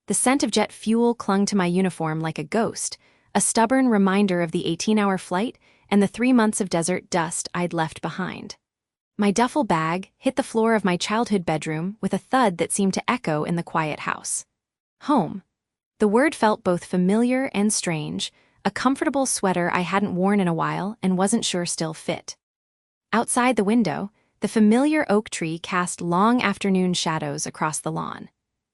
The scent of jet fuel clung to my uniform like a ghost, a stubborn reminder of the 18-hour flight and the 3 months of desert dust I'd left behind. My duffel bag hit the floor of my childhood bedroom with a thud that seemed to echo in the quiet house. Home. The word felt both familiar and strange, a comfortable sweater I hadn't worn in a while and wasn't sure still fit. Outside the window, the familiar oak tree cast long afternoon shadows across the lawn.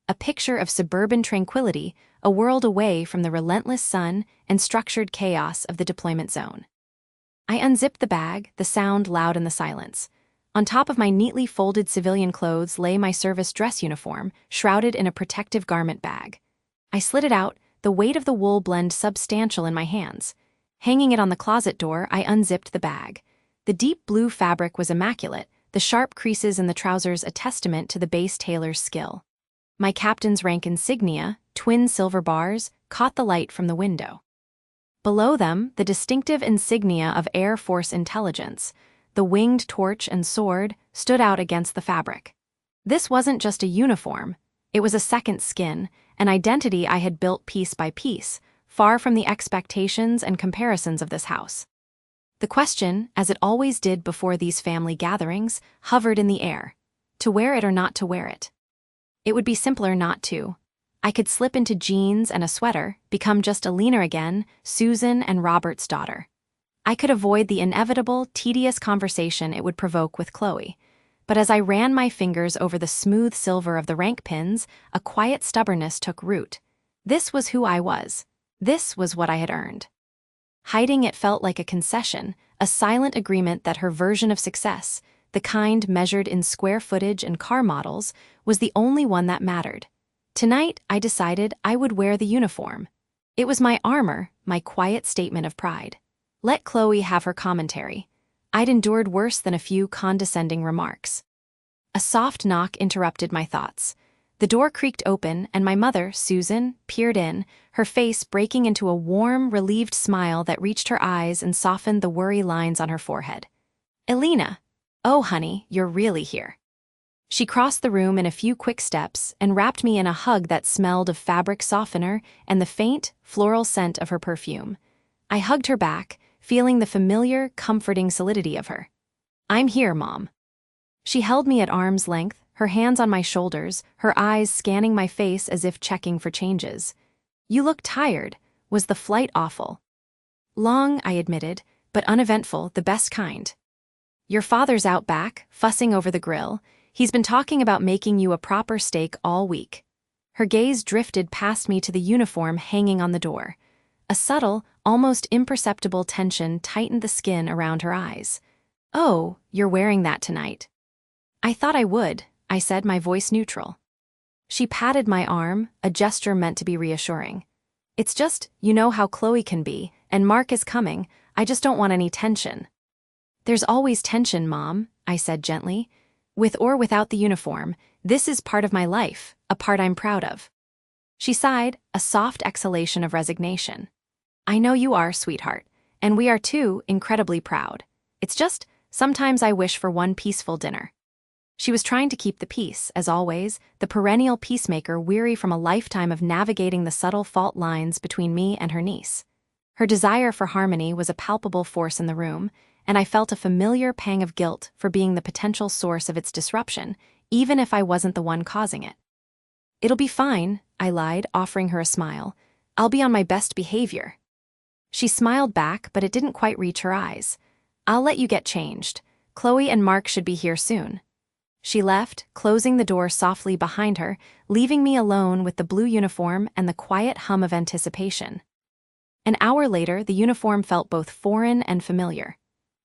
A picture of suburban tranquility, a world away from the relentless sun and structured chaos of the deployment zone. I unzipped the bag, the sound loud in the silence. On top of my neatly folded civilian clothes lay my service dress uniform, shrouded in a protective garment bag. I slid it out, the weight of the wool blend substantial in my hands. Hanging it on the closet door, I unzipped the bag. The deep blue fabric was immaculate, the sharp creases in the trousers a testament to the base tailor's skill. My captain's rank insignia, twin silver bars, caught the light from the window. Below them, the distinctive insignia of Air Force Intelligence, the winged torch and sword, stood out against the fabric. This wasn't just a uniform, it was a second skin, an identity I had built piece by piece, far from the expectations and comparisons of this house. The question, as it always did before these family gatherings, hovered in the air: to wear it or not to wear it. It would be simpler not to. I could slip into jeans and a sweater, become just Alina again, Susan and Robert's daughter. I could avoid the inevitable, tedious conversation it would provoke with Chloe. But as I ran my fingers over the smooth silver of the rank pins, a quiet stubbornness took root. This was who I was. This was what I had earned. Hiding it felt like a concession, a silent agreement that her version of success, the kind measured in square footage and car models, was the only one that mattered. Tonight, I decided I would wear the uniform. It was my armor, my quiet statement of pride. Let Chloe have her commentary. I'd endured worse than a few condescending remarks. A soft knock interrupted my thoughts. The door creaked open, and my mother, Susan, peered in, her face breaking into a warm, relieved smile that reached her eyes and softened the worry lines on her forehead. "Alina. Oh, honey, you're really here." She crossed the room in a few quick steps and wrapped me in a hug that smelled of fabric softener and the faint, floral scent of her perfume. I hugged her back, feeling the familiar, comforting solidity of her. "I'm here, Mom." She held me at arm's length, her hands on my shoulders, her eyes scanning my face as if checking for changes. "You look tired. Was the flight awful?" "Long," I admitted, "but uneventful, the best kind." "Your father's out back, fussing over the grill. He's been talking about making you a proper steak all week." Her gaze drifted past me to the uniform hanging on the door. A subtle, almost imperceptible tension tightened the skin around her eyes. "Oh, you're wearing that tonight." "I thought I would," I said, my voice neutral. She patted my arm, a gesture meant to be reassuring. "It's just, you know how Chloe can be, and Mark is coming. I just don't want any tension." "There's always tension, Mom," I said gently. "With or without the uniform, this is part of my life, a part I'm proud of." She sighed, a soft exhalation of resignation. "I know you are, sweetheart, and we are too, incredibly proud. It's just, sometimes I wish for one peaceful dinner." She was trying to keep the peace, as always, the perennial peacemaker weary from a lifetime of navigating the subtle fault lines between me and her niece. Her desire for harmony was a palpable force in the room, and I felt a familiar pang of guilt for being the potential source of its disruption, even if I wasn't the one causing it. "It'll be fine," I lied, offering her a smile. "I'll be on my best behavior." She smiled back, but it didn't quite reach her eyes. "I'll let you get changed. Chloe and Mark should be here soon." She left, closing the door softly behind her, leaving me alone with the blue uniform and the quiet hum of anticipation. An hour later, the uniform felt both foreign and familiar.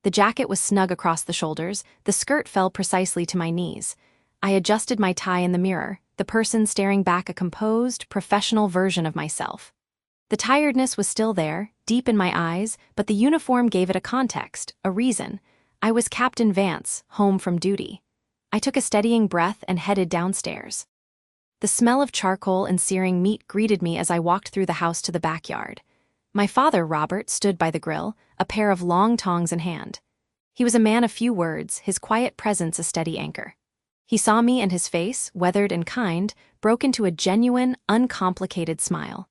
The jacket was snug across the shoulders, the skirt fell precisely to my knees. I adjusted my tie in the mirror, the person staring back a composed, professional version of myself. The tiredness was still there, deep in my eyes, but the uniform gave it a context, a reason. I was Captain Vance, home from duty. I took a steadying breath and headed downstairs. The smell of charcoal and searing meat greeted me as I walked through the house to the backyard. My father, Robert, stood by the grill, a pair of long tongs in hand. He was a man of few words, his quiet presence a steady anchor. He saw me and his face, weathered and kind, broke into a genuine, uncomplicated smile.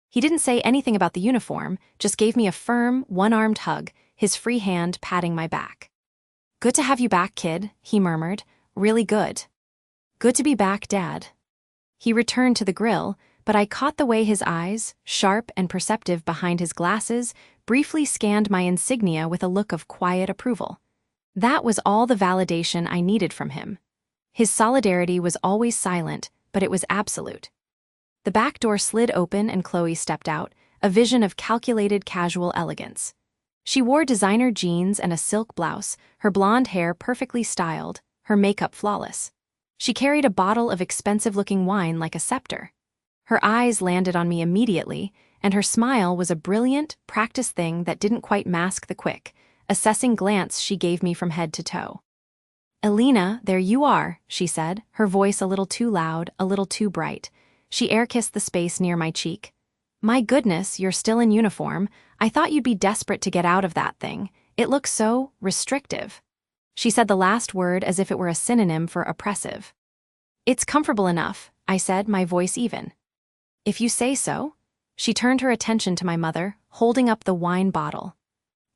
He didn't say anything about the uniform, just gave me a firm, one-armed hug, his free hand patting my back. "Good to have you back, kid," he murmured. "Really good." "Good to be back, Dad." He returned to the grill, but I caught the way his eyes, sharp and perceptive behind his glasses, briefly scanned my insignia with a look of quiet approval. That was all the validation I needed from him. His solidarity was always silent, but it was absolute. The back door slid open and Chloe stepped out, a vision of calculated casual elegance. She wore designer jeans and a silk blouse, her blonde hair perfectly styled, her makeup flawless. She carried a bottle of expensive-looking wine like a scepter. Her eyes landed on me immediately, and her smile was a brilliant, practiced thing that didn't quite mask the quick, assessing glance she gave me from head to toe. "Elena, there you are," she said, her voice a little too loud, a little too bright. She air-kissed the space near my cheek. "My goodness, you're still in uniform. I thought you'd be desperate to get out of that thing. It looks so restrictive." She said the last word as if it were a synonym for oppressive. "It's comfortable enough," I said, my voice even. "If you say so." She turned her attention to my mother, holding up the wine bottle.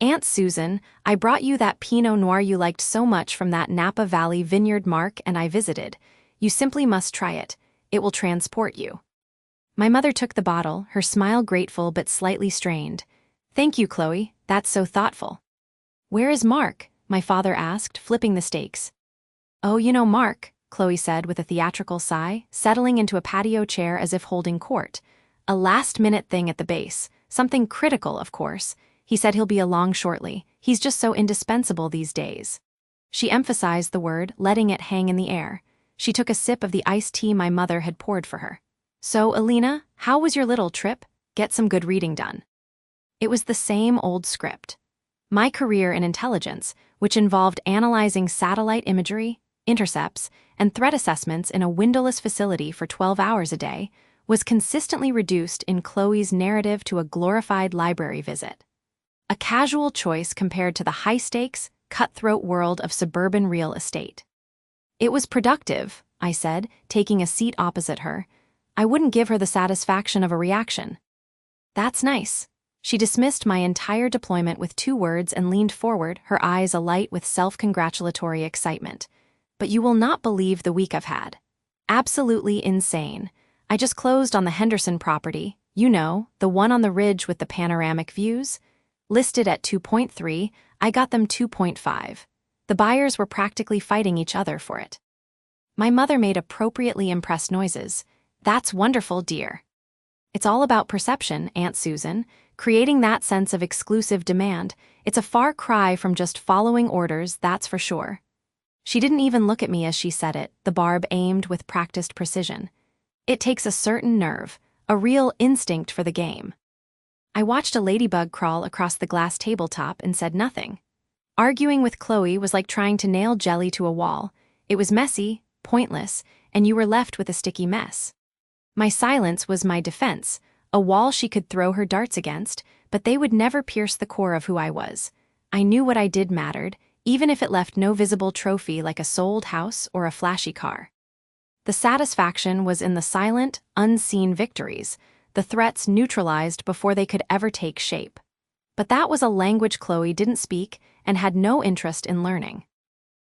"Aunt Susan, I brought you that Pinot Noir you liked so much from that Napa Valley vineyard Mark and I visited. You simply must try it. It will transport you." My mother took the bottle, her smile grateful but slightly strained. "Thank you, Chloe. That's so thoughtful." "Where is Mark?" my father asked, flipping the stakes. "Oh, you know Mark," Chloe said with a theatrical sigh, settling into a patio chair as if holding court. "A last-minute thing at the base. Something critical, of course. He said he'll be along shortly. He's just so indispensable these days." She emphasized the word, letting it hang in the air. She took a sip of the iced tea my mother had poured for her. "So, Elena, how was your little trip? Get some good reading done." It was the same old script. My career in intelligence, which involved analyzing satellite imagery, intercepts, and threat assessments in a windowless facility for 12 hours a day, was consistently reduced in Chloe's narrative to a glorified library visit. A casual choice compared to the high-stakes, cutthroat world of suburban real estate. "It was productive," I said, taking a seat opposite her. I wouldn't give her the satisfaction of a reaction. "That's nice." She dismissed my entire deployment with 2 words and leaned forward, her eyes alight with self-congratulatory excitement. "But you will not believe the week I've had. Absolutely insane. I just closed on the Henderson property, you know, the one on the ridge with the panoramic views. Listed at 2.3, I got them 2.5. The buyers were practically fighting each other for it." My mother made appropriately impressed noises. "That's wonderful, dear." "It's all about perception, Aunt Susan. Creating that sense of exclusive demand. It's a far cry from just following orders, that's for sure." She didn't even look at me as she said it, the barb aimed with practiced precision. "It takes a certain nerve, a real instinct for the game." I watched a ladybug crawl across the glass tabletop and said nothing. Arguing with Chloe was like trying to nail jelly to a wall. It was messy, pointless, and you were left with a sticky mess. My silence was my defense, a wall she could throw her darts against, but they would never pierce the core of who I was. I knew what I did mattered, even if it left no visible trophy like a sold house or a flashy car. The satisfaction was in the silent, unseen victories, the threats neutralized before they could ever take shape. But that was a language Chloe didn't speak and had no interest in learning.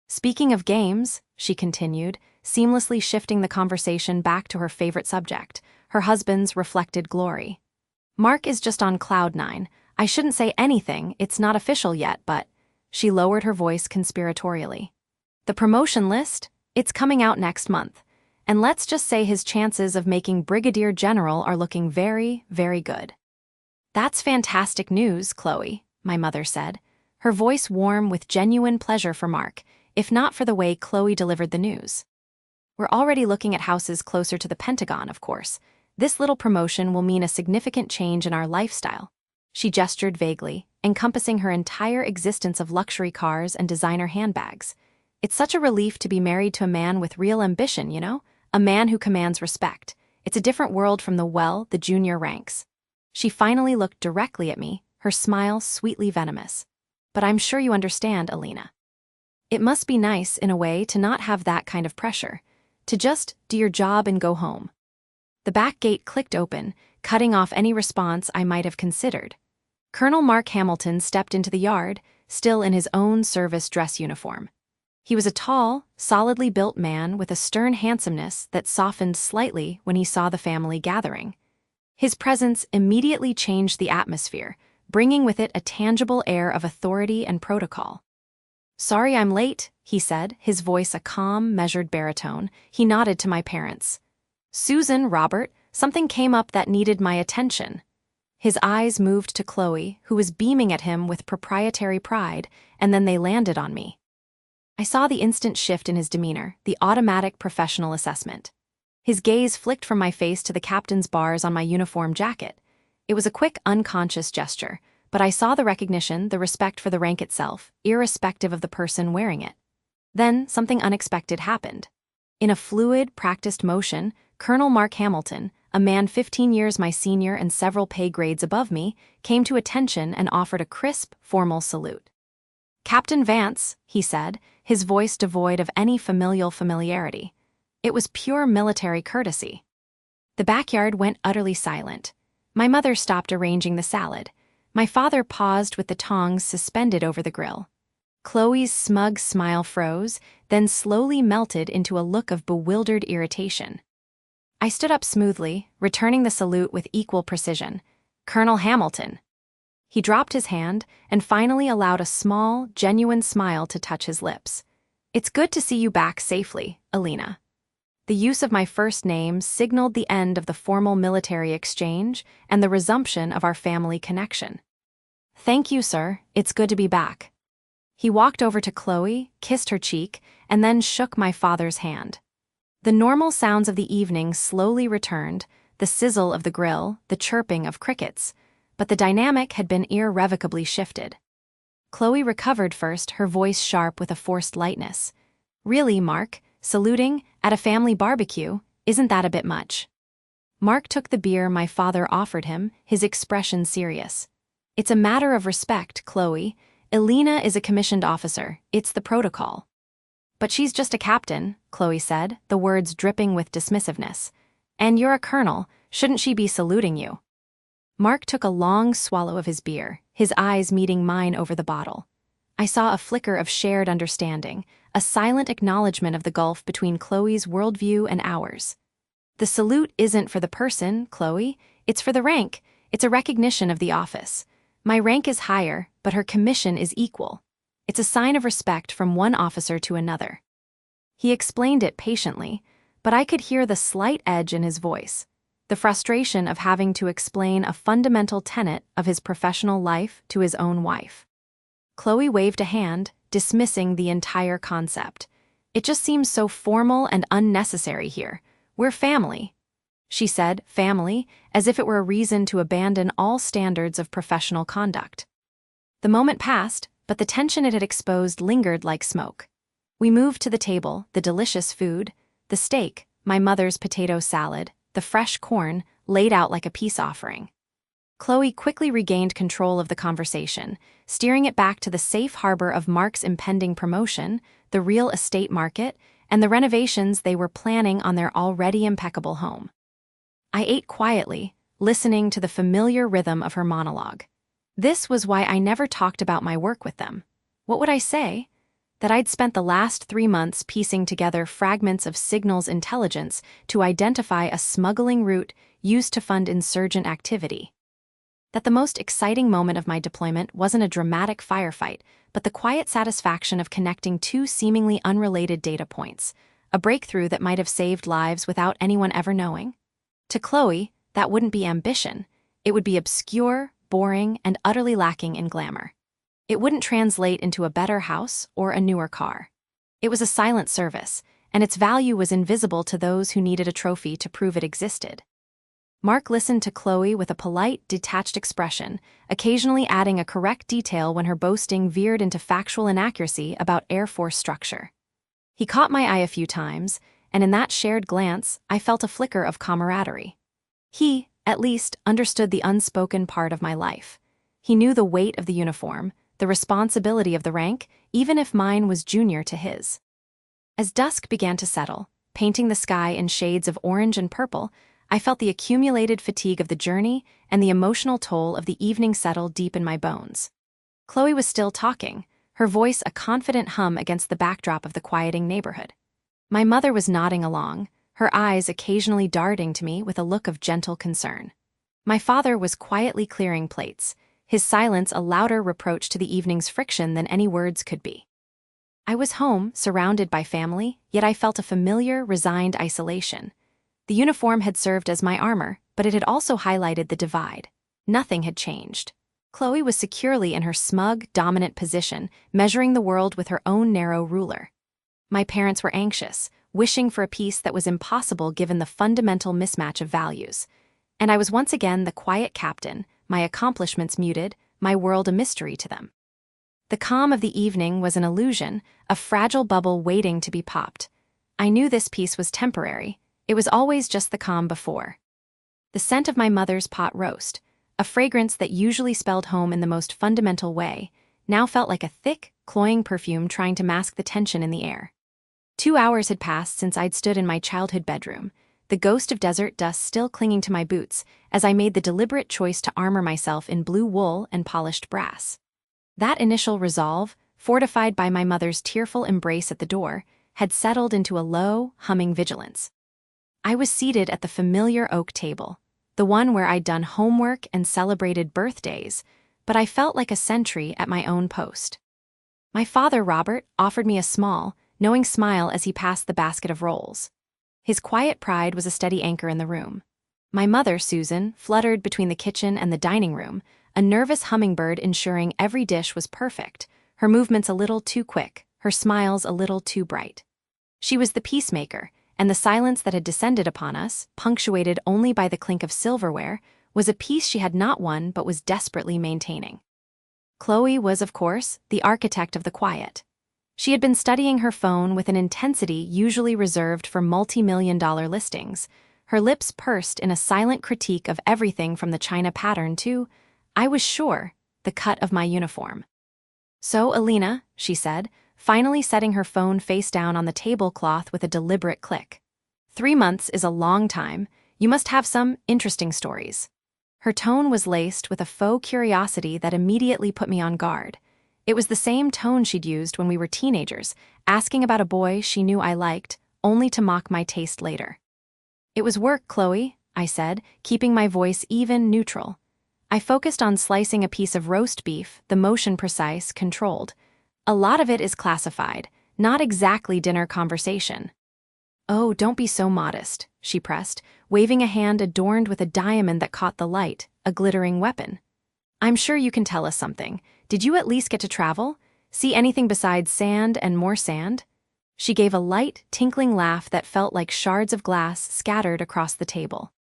"Speaking of games," she continued, seamlessly shifting the conversation back to her favorite subject, her husband's reflected glory. "Mark is just on cloud 9. I shouldn't say anything, it's not official yet, but..." She lowered her voice conspiratorially. "The promotion list? It's coming out next month. And let's just say his chances of making Brigadier General are looking very, very good." "That's fantastic news, Chloe," my mother said, her voice warm with genuine pleasure for Mark, if not for the way Chloe delivered the news. "We're already looking at houses closer to the Pentagon, of course. This little promotion will mean a significant change in our lifestyle." She gestured vaguely, encompassing her entire existence of luxury cars and designer handbags. "It's such a relief to be married to a man with real ambition, you know? A man who commands respect. It's a different world from the junior ranks." She finally looked directly at me, her smile sweetly venomous. "But I'm sure you understand, Elena." It must be nice, in a way, to not have that kind of pressure. To just do your job and go home. The back gate clicked open, cutting off any response I might have considered. Colonel Mark Hamilton stepped into the yard, still in his own service dress uniform. He was a tall, solidly built man with a stern handsomeness that softened slightly when he saw the family gathering. His presence immediately changed the atmosphere, bringing with it a tangible air of authority and protocol. "Sorry I'm late," he said, his voice a calm, measured baritone. He nodded to my parents. "Susan, Robert, something came up that needed my attention." His eyes moved to Chloe, who was beaming at him with proprietary pride, and then they landed on me. I saw the instant shift in his demeanor, the automatic professional assessment. His gaze flicked from my face to the captain's bars on my uniform jacket. It was a quick, unconscious gesture, but I saw the recognition, the respect for the rank itself, irrespective of the person wearing it. Then, something unexpected happened. In a fluid, practiced motion, Colonel Mark Hamilton, a man 15 years my senior and several pay grades above me, came to attention and offered a crisp, formal salute. "Captain Vance," he said, his voice devoid of any familiarity. It was pure military courtesy. The backyard went utterly silent. My mother stopped arranging the salad. My father paused with the tongs suspended over the grill. Chloe's smug smile froze, then slowly melted into a look of bewildered irritation. I stood up smoothly, returning the salute with equal precision. "Colonel Hamilton." He dropped his hand and finally allowed a small, genuine smile to touch his lips. "It's good to see you back safely, Alina." The use of my first name signaled the end of the formal military exchange and the resumption of our family connection. "Thank you, sir. It's good to be back." He walked over to Chloe, kissed her cheek, and then shook my father's hand. The normal sounds of the evening slowly returned, the sizzle of the grill, the chirping of crickets, but the dynamic had been irrevocably shifted. Chloe recovered first, her voice sharp with a forced lightness. "Really, Mark, saluting, at a family barbecue, isn't that a bit much?" Mark took the beer my father offered him, his expression serious. "It's a matter of respect, Chloe. Alina is a commissioned officer, it's the protocol." "But she's just a captain," Chloe said, the words dripping with dismissiveness. "And you're a colonel, shouldn't she be saluting you?" Mark took a long swallow of his beer, his eyes meeting mine over the bottle. I saw a flicker of shared understanding, a silent acknowledgement of the gulf between Chloe's worldview and ours. "The salute isn't for the person, Chloe, it's for the rank, it's a recognition of the office. My rank is higher, but her commission is equal. It's a sign of respect from one officer to another." He explained it patiently, but I could hear the slight edge in his voice, the frustration of having to explain a fundamental tenet of his professional life to his own wife. Chloe waved a hand, dismissing the entire concept. "It just seems so formal and unnecessary here. We're family." She said, family, as if it were a reason to abandon all standards of professional conduct. The moment passed, but the tension it had exposed lingered like smoke. We moved to the table, the delicious food, the steak, my mother's potato salad, the fresh corn, laid out like a peace offering. Chloe quickly regained control of the conversation, steering it back to the safe harbor of Mark's impending promotion, the real estate market, and the renovations they were planning on their already impeccable home. I ate quietly, listening to the familiar rhythm of her monologue. This was why I never talked about my work with them. What would I say? That I'd spent the last 3 months piecing together fragments of signals intelligence to identify a smuggling route used to fund insurgent activity. That the most exciting moment of my deployment wasn't a dramatic firefight, but the quiet satisfaction of connecting two seemingly unrelated data points, a breakthrough that might have saved lives without anyone ever knowing. To Chloe, that wouldn't be ambition. It would be obscure, boring, and utterly lacking in glamour. It wouldn't translate into a better house or a newer car. It was a silent service, and its value was invisible to those who needed a trophy to prove it existed. Mark listened to Chloe with a polite, detached expression, occasionally adding a correct detail when her boasting veered into factual inaccuracy about Air Force structure. He caught my eye a few times, and in that shared glance, I felt a flicker of camaraderie. He, at least, understood the unspoken part of my life. He knew the weight of the uniform, the responsibility of the rank, even if mine was junior to his. As dusk began to settle, painting the sky in shades of orange and purple, I felt the accumulated fatigue of the journey and the emotional toll of the evening settle deep in my bones. Chloe was still talking, her voice a confident hum against the backdrop of the quieting neighborhood. My mother was nodding along, her eyes occasionally darting to me with a look of gentle concern. My father was quietly clearing plates, his silence a louder reproach to the evening's friction than any words could be. I was home, surrounded by family, yet I felt a familiar, resigned isolation. The uniform had served as my armor, but it had also highlighted the divide. Nothing had changed. Chloe was securely in her smug, dominant position, measuring the world with her own narrow ruler. My parents were anxious, wishing for a peace that was impossible given the fundamental mismatch of values. And I was once again the quiet captain, my accomplishments muted, my world a mystery to them. The calm of the evening was an illusion, a fragile bubble waiting to be popped. I knew this peace was temporary. It was always just the calm before. The scent of my mother's pot roast, a fragrance that usually spelled home in the most fundamental way, now felt like a thick, cloying perfume trying to mask the tension in the air. 2 hours had passed since I'd stood in my childhood bedroom, the ghost of desert dust still clinging to my boots as I made the deliberate choice to armor myself in blue wool and polished brass. That initial resolve, fortified by my mother's tearful embrace at the door, had settled into a low, humming vigilance. I was seated at the familiar oak table, the one where I'd done homework and celebrated birthdays, but I felt like a sentry at my own post. My father, Robert, offered me a small, knowing smile as he passed the basket of rolls. His quiet pride was a steady anchor in the room. My mother, Susan, fluttered between the kitchen and the dining room, a nervous hummingbird ensuring every dish was perfect, her movements a little too quick, her smiles a little too bright. She was the peacemaker, and the silence that had descended upon us, punctuated only by the clink of silverware, was a peace she had not won but was desperately maintaining. Chloe was, of course, the architect of the quiet. She had been studying her phone with an intensity usually reserved for multi-million-dollar listings, her lips pursed in a silent critique of everything from the china pattern to, I was sure, the cut of my uniform. "So, Alina," she said, finally setting her phone face down on the tablecloth with a deliberate click. 3 months is a long time. You must have some interesting stories. Her tone was laced with a faux curiosity that immediately put me on guard. It was the same tone she'd used when we were teenagers, asking about a boy she knew I liked, only to mock my taste later. "It was work, Chloe," I said, keeping my voice even, neutral. I focused on slicing a piece of roast beef, the motion precise, controlled. A lot of it is classified, not exactly dinner conversation. "Oh, don't be so modest," she pressed, waving a hand adorned with a diamond that caught the light, a glittering weapon. "I'm sure you can tell us something. Did you at least get to travel? See anything besides sand and more sand?" She gave a light, tinkling laugh that felt like shards of glass scattered across the table.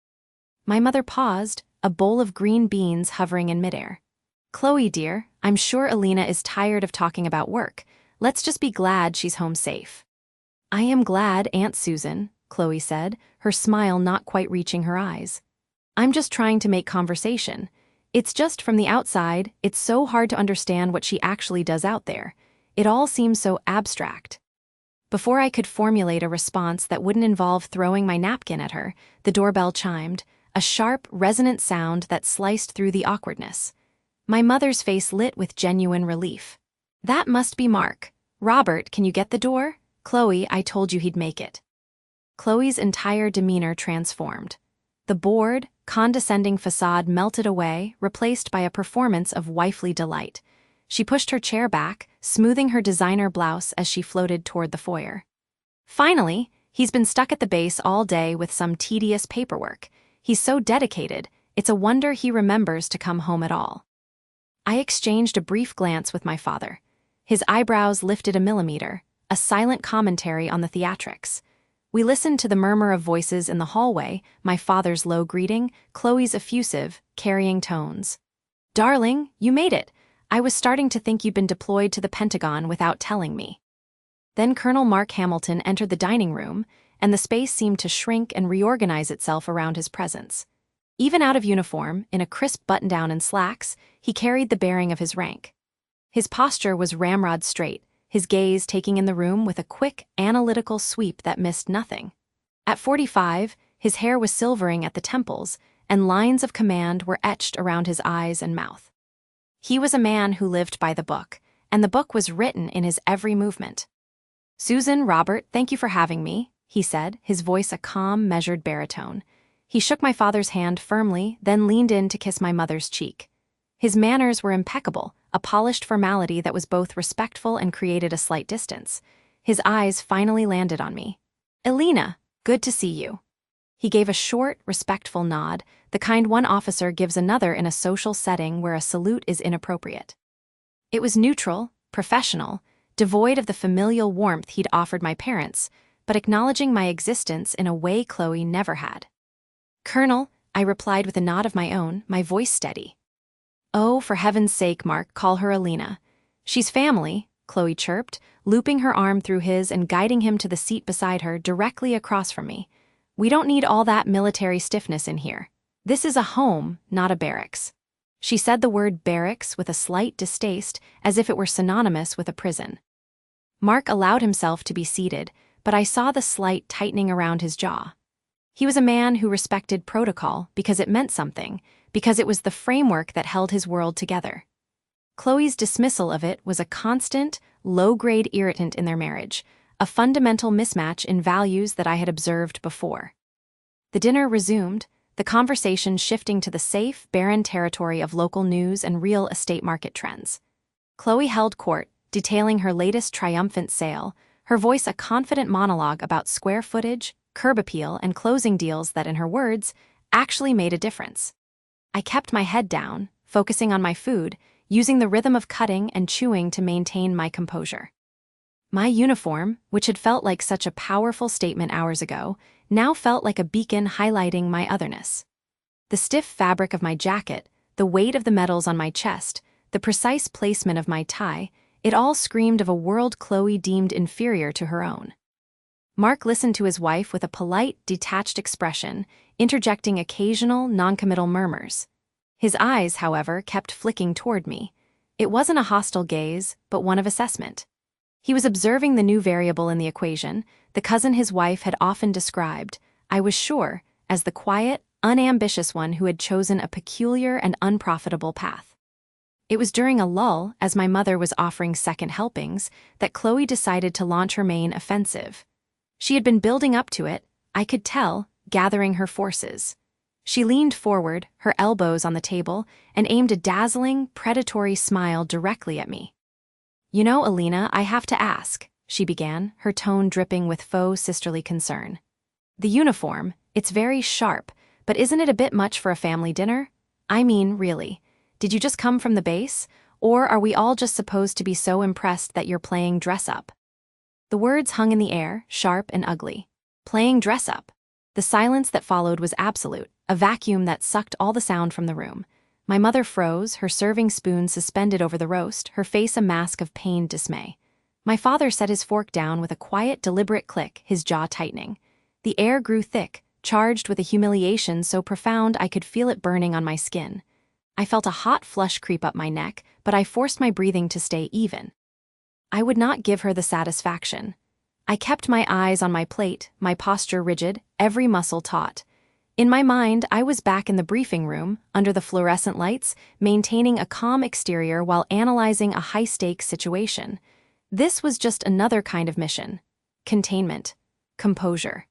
My mother paused, a bowl of green beans hovering in midair. "Chloe, dear, I'm sure Alina is tired of talking about work. Let's just be glad she's home safe." "I am glad, Aunt Susan," Chloe said, her smile not quite reaching her eyes. "I'm just trying to make conversation. It's just from the outside, it's so hard to understand what she actually does out there. It all seems so abstract." Before I could formulate a response that wouldn't involve throwing my napkin at her, the doorbell chimed, a sharp, resonant sound that sliced through the awkwardness. My mother's face lit with genuine relief. "That must be Mark. Robert, can you get the door? Chloe, I told you he'd make it." Chloe's entire demeanor transformed. The bored, condescending facade melted away, replaced by a performance of wifely delight. She pushed her chair back, smoothing her designer blouse as she floated toward the foyer. "Finally, he's been stuck at the base all day with some tedious paperwork. He's so dedicated, it's a wonder he remembers to come home at all." I exchanged a brief glance with my father. His eyebrows lifted a millimeter, a silent commentary on the theatrics. We listened to the murmur of voices in the hallway, my father's low greeting, Chloe's effusive, carrying tones. "Darling, you made it. I was starting to think you'd been deployed to the Pentagon without telling me." Then Colonel Mark Hamilton entered the dining room, and the space seemed to shrink and reorganize itself around his presence. Even out of uniform, in a crisp button-down and slacks, he carried the bearing of his rank. His posture was ramrod straight, his gaze taking in the room with a quick, analytical sweep that missed nothing. At 45, his hair was silvering at the temples, and lines of command were etched around his eyes and mouth. He was a man who lived by the book, and the book was written in his every movement. "Susan, Robert, thank you for having me," he said, his voice a calm, measured baritone. He shook my father's hand firmly, then leaned in to kiss my mother's cheek. His manners were impeccable, a polished formality that was both respectful and created a slight distance. His eyes finally landed on me. "Elena, good to see you." He gave a short, respectful nod, the kind one officer gives another in a social setting where a salute is inappropriate. It was neutral, professional, devoid of the familial warmth he'd offered my parents, but acknowledging my existence in a way Chloe never had. "Colonel," I replied with a nod of my own, my voice steady. "Oh, for heaven's sake, Mark, call her Elena. She's family," Chloe chirped, looping her arm through his and guiding him to the seat beside her directly across from me. "We don't need all that military stiffness in here. This is a home, not a barracks." She said the word barracks with a slight distaste, as if it were synonymous with a prison. Mark allowed himself to be seated, but I saw the slight tightening around his jaw. He was a man who respected protocol because it meant something, because it was the framework that held his world together. Chloe's dismissal of it was a constant, low-grade irritant in their marriage, a fundamental mismatch in values that I had observed before. The dinner resumed, the conversation shifting to the safe, barren territory of local news and real estate market trends. Chloe held court, detailing her latest triumphant sale, her voice a confident monologue about square footage, curb appeal, and closing deals that, in her words, actually made a difference. I kept my head down, focusing on my food, using the rhythm of cutting and chewing to maintain my composure. My uniform, which had felt like such a powerful statement hours ago, now felt like a beacon highlighting my otherness. The stiff fabric of my jacket, the weight of the metals on my chest, the precise placement of my tie, it all screamed of a world Chloe deemed inferior to her own. Mark listened to his wife with a polite, detached expression, interjecting occasional, noncommittal murmurs. His eyes, however, kept flicking toward me. It wasn't a hostile gaze, but one of assessment. He was observing the new variable in the equation, the cousin his wife had often described, I was sure, as the quiet, unambitious one who had chosen a peculiar and unprofitable path. It was during a lull, as my mother was offering second helpings, that Chloe decided to launch her main offensive. She had been building up to it, I could tell, gathering her forces. She leaned forward, her elbows on the table, and aimed a dazzling, predatory smile directly at me. "You know, Elena, I have to ask," she began, her tone dripping with faux sisterly concern. "The uniform, it's very sharp, but isn't it a bit much for a family dinner? I mean, really, did you just come from the base, or are we all just supposed to be so impressed that you're playing dress-up?" The words hung in the air, sharp and ugly. Playing dress-up. The silence that followed was absolute, a vacuum that sucked all the sound from the room. My mother froze, her serving spoon suspended over the roast, her face a mask of pained dismay. My father set his fork down with a quiet, deliberate click, his jaw tightening. The air grew thick, charged with a humiliation so profound I could feel it burning on my skin. I felt a hot flush creep up my neck, but I forced my breathing to stay even. I would not give her the satisfaction. I kept my eyes on my plate, my posture rigid, every muscle taut. In my mind, I was back in the briefing room, under the fluorescent lights, maintaining a calm exterior while analyzing a high-stakes situation. This was just another kind of mission. Containment. Composure.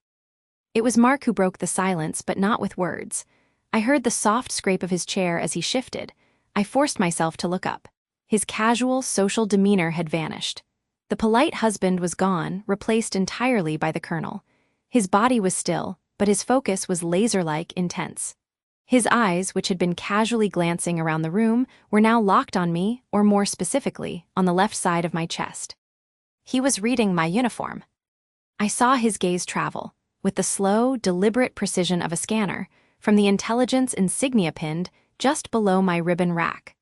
It was Mark who broke the silence, but not with words. I heard the soft scrape of his chair as he shifted. I forced myself to look up. His casual, social demeanor had vanished. The polite husband was gone, replaced entirely by the colonel. His body was still, but his focus was laser-like intense. His eyes, which had been casually glancing around the room, were now locked on me, or more specifically, on the left side of my chest. He was reading my uniform. I saw his gaze travel, with the slow, deliberate precision of a scanner, from the intelligence insignia pinned just below my ribbon rack.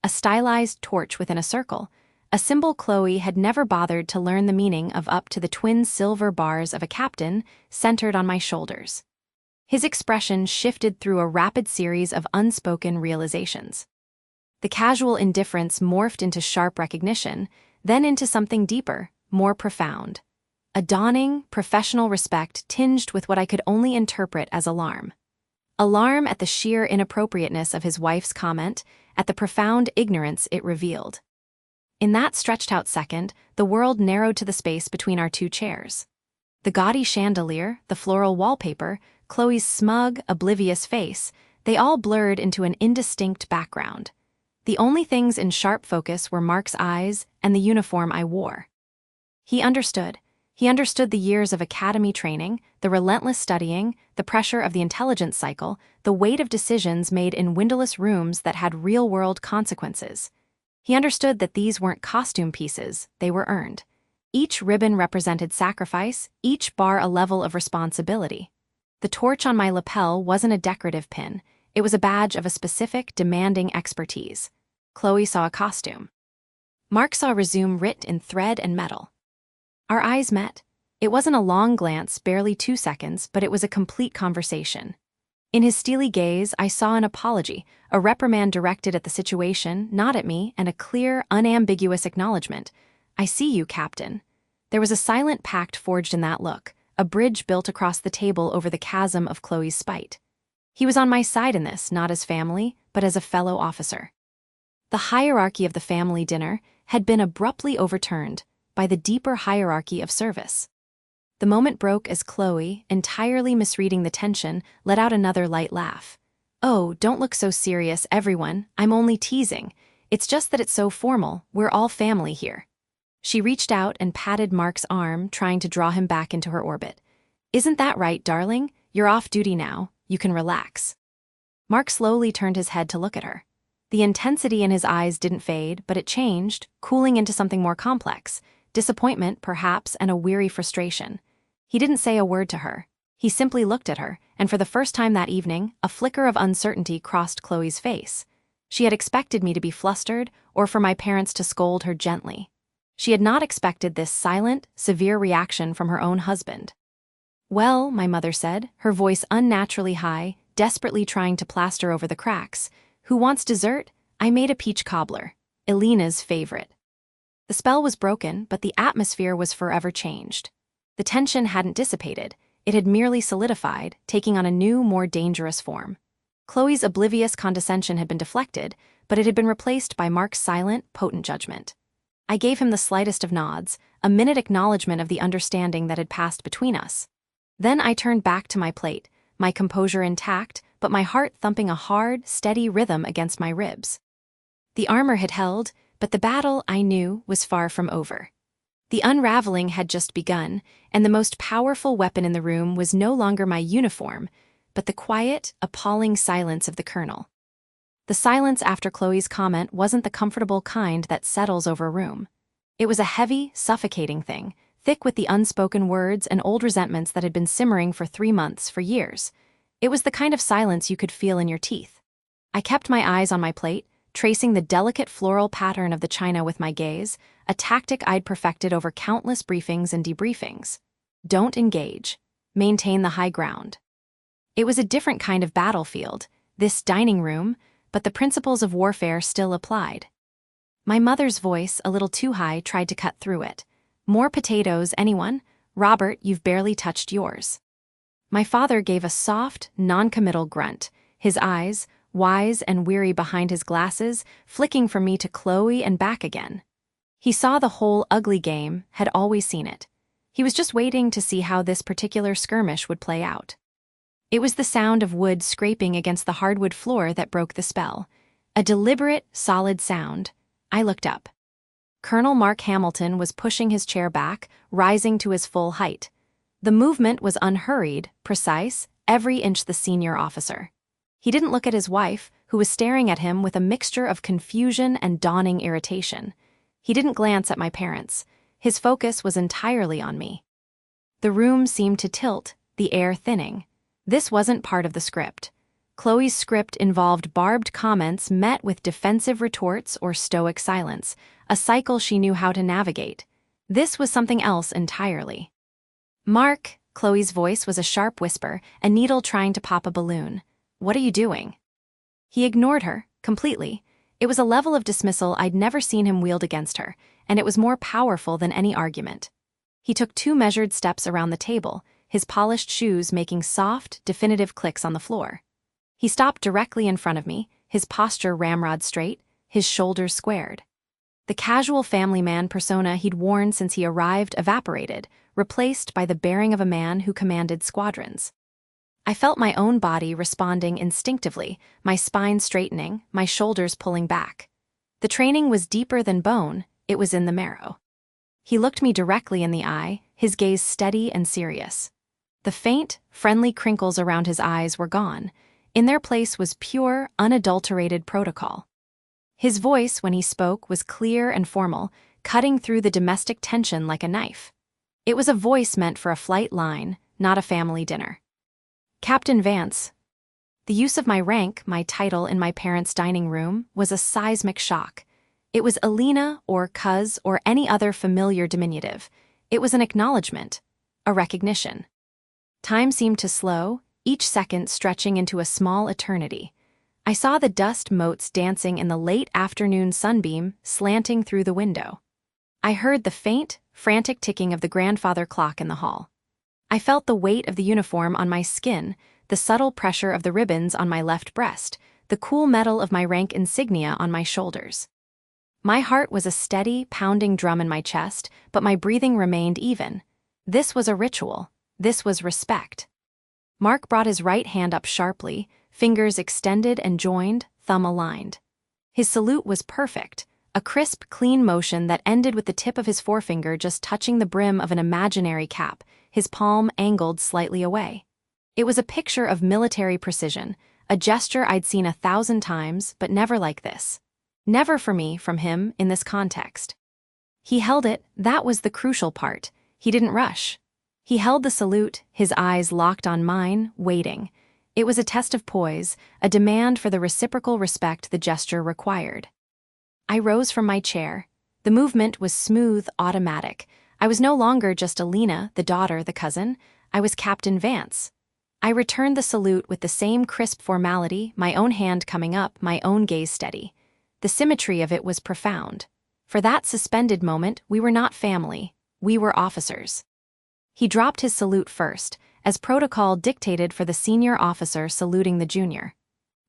A stylized torch within a circle, a symbol Chloe had never bothered to learn the meaning of up to the twin silver bars of a captain centered on my shoulders. His expression shifted through a rapid series of unspoken realizations. The casual indifference morphed into sharp recognition, then into something deeper, more profound. A dawning, professional respect tinged with what I could only interpret as alarm. Alarm at the sheer inappropriateness of his wife's comment, at the profound ignorance it revealed. In that stretched-out second, the world narrowed to the space between our two chairs. The gaudy chandelier, the floral wallpaper, Chloe's smug, oblivious face, they all blurred into an indistinct background. The only things in sharp focus were Mark's eyes and the uniform I wore. He understood. He understood the years of academy training, the relentless studying, the pressure of the intelligence cycle, the weight of decisions made in windowless rooms that had real-world consequences. He understood that these weren't costume pieces, they were earned. Each ribbon represented sacrifice, each bar a level of responsibility. The torch on my lapel wasn't a decorative pin, it was a badge of a specific, demanding expertise. Chloe saw a costume. Mark saw a resume writ in thread and metal. Our eyes met. It wasn't a long glance, barely 2 seconds, but it was a complete conversation. In his steely gaze, I saw an apology, a reprimand directed at the situation, not at me, and a clear, unambiguous acknowledgement. "I see you, Captain." There was a silent pact forged in that look, a bridge built across the table over the chasm of Chloe's spite. He was on my side in this, not as family, but as a fellow officer. The hierarchy of the family dinner had been abruptly overturned by the deeper hierarchy of service. The moment broke as Chloe, entirely misreading the tension, let out another light laugh. "Oh, don't look so serious, everyone. I'm only teasing. It's just that it's so formal. We're all family here." She reached out and patted Mark's arm, trying to draw him back into her orbit. "Isn't that right, darling? You're off duty now. You can relax." Mark slowly turned his head to look at her. The intensity in his eyes didn't fade, but it changed, cooling into something more complex. Disappointment, perhaps, and a weary frustration. He didn't say a word to her. He simply looked at her, and for the first time that evening, a flicker of uncertainty crossed Chloe's face. She had expected me to be flustered, or for my parents to scold her gently. She had not expected this silent, severe reaction from her own husband. "Well," my mother said, her voice unnaturally high, desperately trying to plaster over the cracks, "who wants dessert? I made a peach cobbler. Elena's favorite." The spell was broken, but the atmosphere was forever changed. The tension hadn't dissipated, it had merely solidified, taking on a new, more dangerous form. Chloe's oblivious condescension had been deflected, but it had been replaced by Mark's silent, potent judgment. I gave him the slightest of nods, a minute acknowledgement of the understanding that had passed between us. Then I turned back to my plate, my composure intact, but my heart thumping a hard, steady rhythm against my ribs. The armor had held, but the battle, I knew, was far from over. The unraveling had just begun, and the most powerful weapon in the room was no longer my uniform, but the quiet, appalling silence of the colonel. The silence after Chloe's comment wasn't the comfortable kind that settles over a room. It was a heavy, suffocating thing, thick with the unspoken words and old resentments that had been simmering for 3 months, for years. It was the kind of silence you could feel in your teeth. I kept my eyes on my plate, tracing the delicate floral pattern of the china with my gaze, a tactic I'd perfected over countless briefings and debriefings. Don't engage. Maintain the high ground. It was a different kind of battlefield, this dining room, but the principles of warfare still applied. My mother's voice, a little too high, tried to cut through it. "More potatoes, anyone? Robert, you've barely touched yours." My father gave a soft, non-committal grunt, his eyes, wise and weary behind his glasses, flicking from me to Chloe and back again. He saw the whole ugly game, had always seen it. He was just waiting to see how this particular skirmish would play out. It was the sound of wood scraping against the hardwood floor that broke the spell. A deliberate, solid sound. I looked up. Colonel Mark Hamilton was pushing his chair back, rising to his full height. The movement was unhurried, precise, every inch the senior officer. He didn't look at his wife, who was staring at him with a mixture of confusion and dawning irritation. He didn't glance at my parents. His focus was entirely on me. The room seemed to tilt, the air thinning. This wasn't part of the script. Chloe's script involved barbed comments met with defensive retorts or stoic silence, a cycle she knew how to navigate. This was something else entirely. "Mark," Chloe's voice was a sharp whisper, a needle trying to pop a balloon. "What are you doing?" He ignored her, completely. It was a level of dismissal I'd never seen him wield against her, and it was more powerful than any argument. He took 2 measured steps around the table, his polished shoes making soft, definitive clicks on the floor. He stopped directly in front of me, his posture ramrod straight, his shoulders squared. The casual family man persona he'd worn since he arrived evaporated, replaced by the bearing of a man who commanded squadrons. I felt my own body responding instinctively, my spine straightening, my shoulders pulling back. The training was deeper than bone, it was in the marrow. He looked me directly in the eye, his gaze steady and serious. The faint, friendly crinkles around his eyes were gone. In their place was pure, unadulterated protocol. His voice, when he spoke, was clear and formal, cutting through the domestic tension like a knife. It was a voice meant for a flight line, not a family dinner. "Captain Vance." The use of my rank, my title in my parents' dining room, was a seismic shock. It was Alina or Cuz or any other familiar diminutive. It was an acknowledgement, a recognition. Time seemed to slow, each second stretching into a small eternity. I saw the dust motes dancing in the late afternoon sunbeam slanting through the window. I heard the faint, frantic ticking of the grandfather clock in the hall. I felt the weight of the uniform on my skin, the subtle pressure of the ribbons on my left breast, the cool metal of my rank insignia on my shoulders. My heart was a steady, pounding drum in my chest, but my breathing remained even. This was a ritual. This was respect. Mark brought his right hand up sharply, fingers extended and joined, thumb aligned. His salute was perfect, a crisp, clean motion that ended with the tip of his forefinger just touching the brim of an imaginary cap, his palm angled slightly away. It was a picture of military precision, a gesture I'd seen 1,000 times, but never like this. Never for me, from him, in this context. He held it, that was the crucial part. He didn't rush. He held the salute, his eyes locked on mine, waiting. It was a test of poise, a demand for the reciprocal respect the gesture required. I rose from my chair. The movement was smooth, automatic. I was no longer just Alina, the daughter, the cousin. I was Captain Vance. I returned the salute with the same crisp formality, my own hand coming up, my own gaze steady. The symmetry of it was profound. For that suspended moment, we were not family. We were officers. He dropped his salute first, as protocol dictated for the senior officer saluting the junior.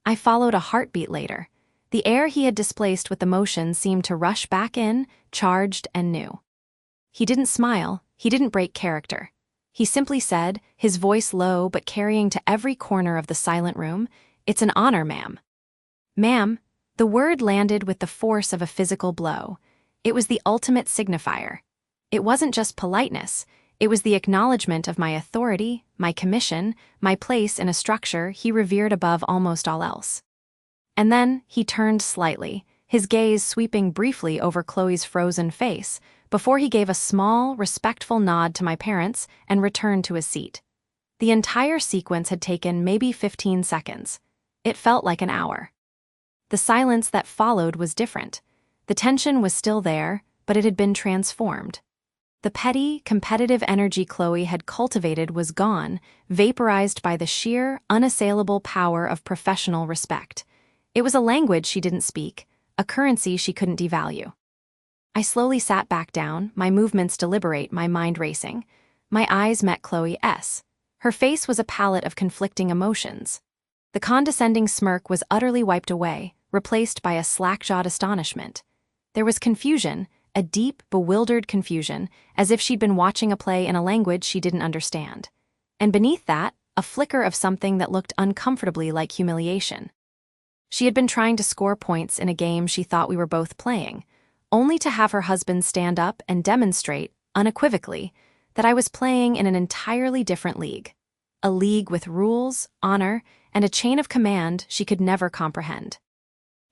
I followed a heartbeat later. The air he had displaced with emotion seemed to rush back in, charged and new. He didn't smile, he didn't break character. He simply said, his voice low but carrying to every corner of the silent room, "It's an honor, ma'am." Ma'am, the word landed with the force of a physical blow. It was the ultimate signifier. It wasn't just politeness. It was the acknowledgement of my authority, my commission, my place in a structure he revered above almost all else. And then he turned slightly, his gaze sweeping briefly over Chloe's frozen face, before he gave a small, respectful nod to my parents and returned to his seat. The entire sequence had taken maybe 15 seconds. It felt like an hour. The silence that followed was different. The tension was still there, but it had been transformed. The petty, competitive energy Chloe had cultivated was gone, vaporized by the sheer, unassailable power of professional respect. It was a language she didn't speak, a currency she couldn't devalue. I slowly sat back down, my movements deliberate, my mind racing. My eyes met Chloe's. Her face was a palette of conflicting emotions. The condescending smirk was utterly wiped away, replaced by a slack-jawed astonishment. There was confusion, a deep, bewildered confusion, as if she'd been watching a play in a language she didn't understand. And beneath that, a flicker of something that looked uncomfortably like humiliation. She had been trying to score points in a game she thought we were both playing, only to have her husband stand up and demonstrate, unequivocally, that I was playing in an entirely different league. A league with rules, honor, and a chain of command she could never comprehend.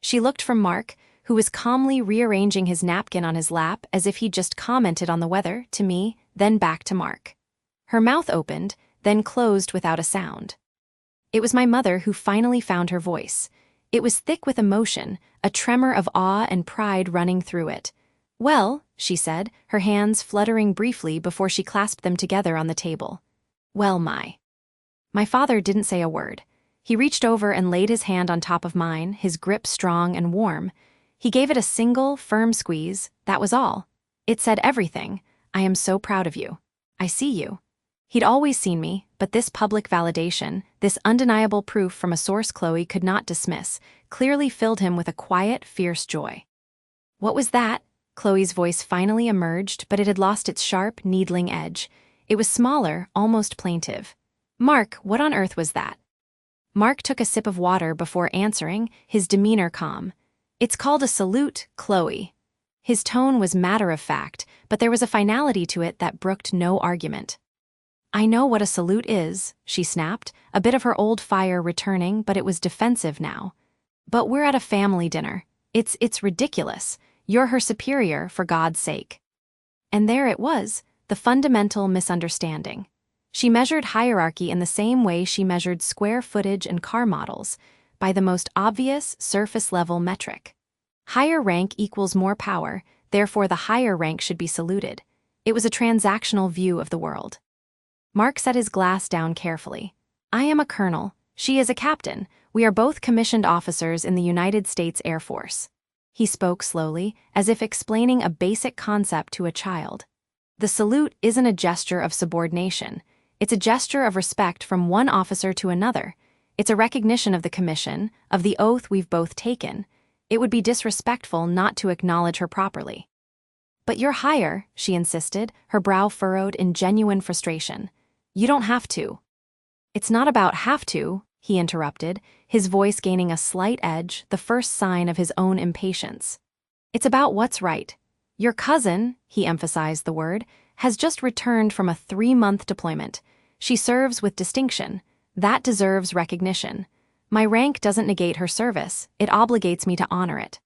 She looked from Mark, who was calmly rearranging his napkin on his lap as if he'd just commented on the weather, to me, then back to Mark. Her mouth opened, then closed without a sound. It was my mother who finally found her voice. It was thick with emotion, a tremor of awe and pride running through it. "Well," she said, her hands fluttering briefly before she clasped them together on the table. "Well, My father didn't say a word. He reached over and laid his hand on top of mine, his grip strong and warm. He gave it a single, firm squeeze, that was all. It said everything. I am so proud of you. I see you. He'd always seen me, but this public validation, this undeniable proof from a source Chloe could not dismiss, clearly filled him with a quiet, fierce joy. What was that? Chloe's voice finally emerged, but it had lost its sharp, needling edge. It was smaller, almost plaintive. Mark, what on earth was that? Mark took a sip of water before answering, his demeanor calm. It's called a salute, Chloe. His tone was matter-of-fact, but there was a finality to it that brooked no argument. I know what a salute is, she snapped, a bit of her old fire returning, but it was defensive now. But we're at a family dinner. It's ridiculous. You're her superior, for God's sake. And there it was, the fundamental misunderstanding. She measured hierarchy in the same way she measured square footage and car models, by the most obvious, surface-level metric. Higher rank equals more power, therefore the higher rank should be saluted. It was a transactional view of the world. Mark set his glass down carefully. I am a colonel. She is a captain. We are both commissioned officers in the United States Air Force. He spoke slowly, as if explaining a basic concept to a child. The salute isn't a gesture of subordination. It's a gesture of respect from one officer to another. It's a recognition of the commission, of the oath we've both taken. It would be disrespectful not to acknowledge her properly. But you're higher, she insisted, her brow furrowed in genuine frustration. You don't have to. It's not about have to, he interrupted, his voice gaining a slight edge, the first sign of his own impatience. It's about what's right. Your cousin, he emphasized the word, has just returned from a 3-month deployment. She serves with distinction. That deserves recognition. My rank doesn't negate her service, it obligates me to honor it.